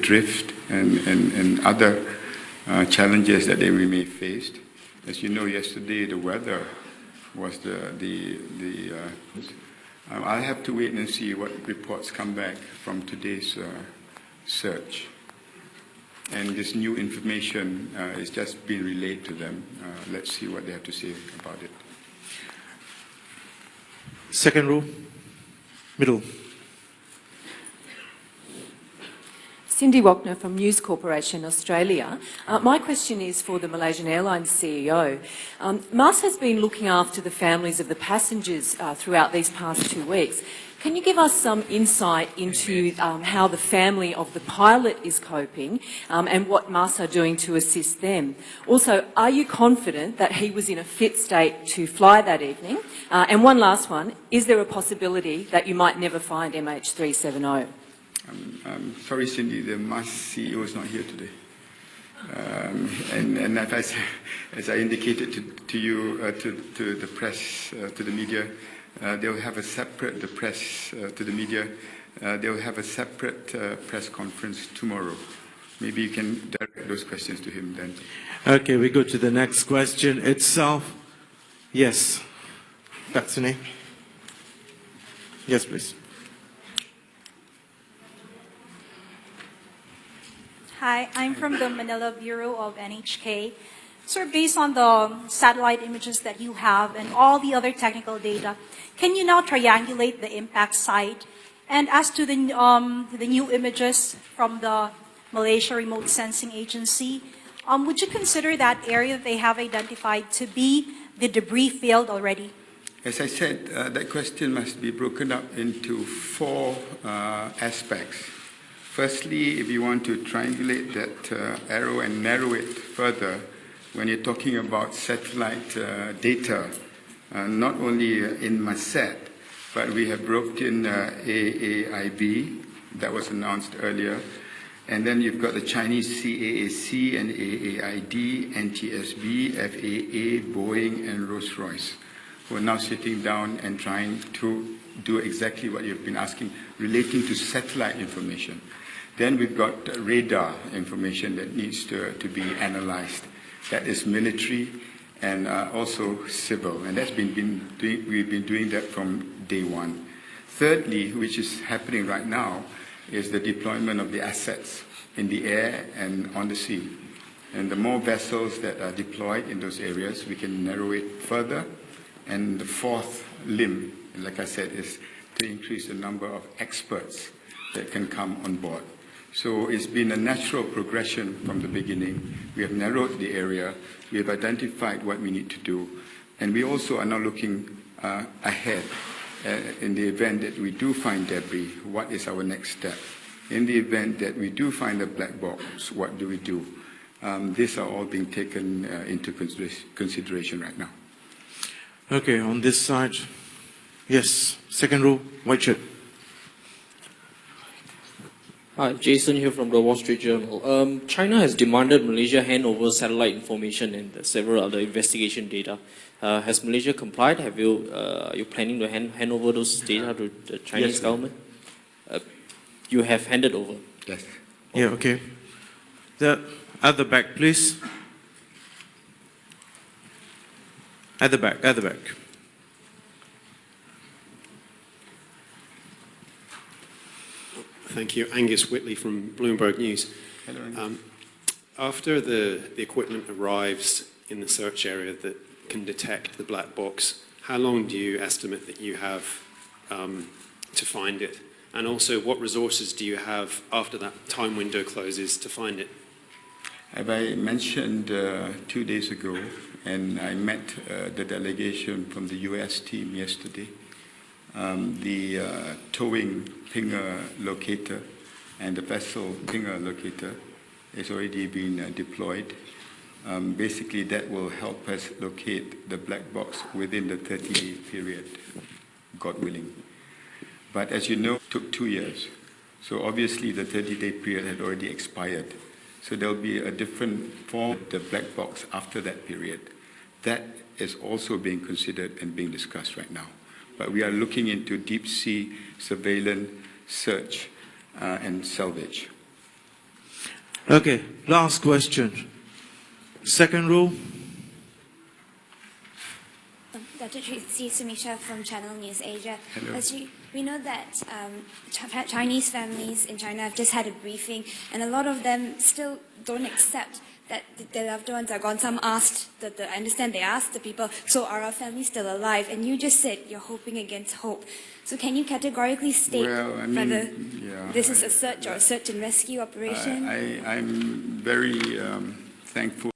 drift and other challenges that we may face. As you know, yesterday the weather was I'll have to wait and see what reports come back from today's search. And this new information is just being relayed to them. Let's see what they have to say about it. Second row, middle. Cindy Wachner from News Corporation Australia. My question is for the Malaysian Airlines CEO. Mas has been looking after the families of the passengers throughout these past 2 weeks. Can you give us some insight into how the family of the pilot is coping and what Mas are doing to assist them? Also, are you confident that he was in a fit state to fly that evening? And one last one, is there a possibility that you might never find MH370? I'm sorry, Cindy, the Mas CEO is not here today. And as I indicated to you, to the press, to the media, they'll have a separate, they'll have a separate press conference tomorrow. Maybe you can direct those questions to him then. Okay, we go to the next question itself. Yes, that's the name. Yes, please. Hi, I'm from the Manila Bureau of NHK. Sir, based on the satellite images that you have and all the other technical data, can you now triangulate the impact site? And as to the new images from the Malaysia Remote Sensing Agency, would you consider that area that they have identified to be the debris field already? As I said, that question must be broken up into 4 aspects. Firstly, if you want to triangulate that arrow and narrow it further, when you're talking about satellite data, not only in MASAT, but we have broken AAIB, that was announced earlier, and then you've got the Chinese CAAC and AAID, NTSB, FAA, Boeing, and Rolls-Royce, who are now sitting down and trying to do exactly what you've been asking, relating to satellite information. Then we've got radar information that needs to be analyzed. That is military and also civil, and we've been doing that from day one. Thirdly, which is happening right now, is the deployment of the assets in the air and on the sea. And the more vessels that are deployed in those areas, we can narrow it further. And the 4th limb, like I said, is to increase the number of experts that can come on board. So it's been a natural progression from the beginning. We have narrowed the area, we have identified what we need to do, and we also are now looking ahead in the event that we do find debris, what is our next step? In the event that we do find a black box, what do we do? These are all being taken into consideration right now. Okay, on this side. Yes, second row, white shirt. Hi, Jason here from the Wall Street Journal. China has demanded Malaysia hand over satellite information and several other investigation data. Has Malaysia complied? Are you planning to hand over those data to the Chinese government? You have handed over? Yes. Yeah, okay. At the back, please. At the back, at the back. Thank you. Angus Whitley from Bloomberg News. Hello, after the equipment arrives in the search area that can detect the black box, how long do you estimate that you have to find it? And also, what resources do you have after that time window closes to find it? As I mentioned 2 days ago, and I met the delegation from the US team yesterday, the towing pinger locator and the vessel pinger locator is already been deployed. Basically, that will help us locate the black box within the 30-day period, God willing. But as you know, it took 2 years. So obviously, the 30-day period had already expired. So there'll be a different form of the black box after that period. That is also being considered and being discussed right now. But we are looking into deep sea surveillance, search, and salvage. Okay, last question. Second row. Dr. Tracy Sumisha from Channel News Asia. Hello. As we know that Chinese families in China have just had a briefing, and a lot of them still don't accept that their loved ones are gone. Some asked, I understand they asked the people, so are our families still alive? And you just said you're hoping against hope. So can you categorically state Well, I mean, whether yeah, this is a search or a search and rescue operation? I'm very thankful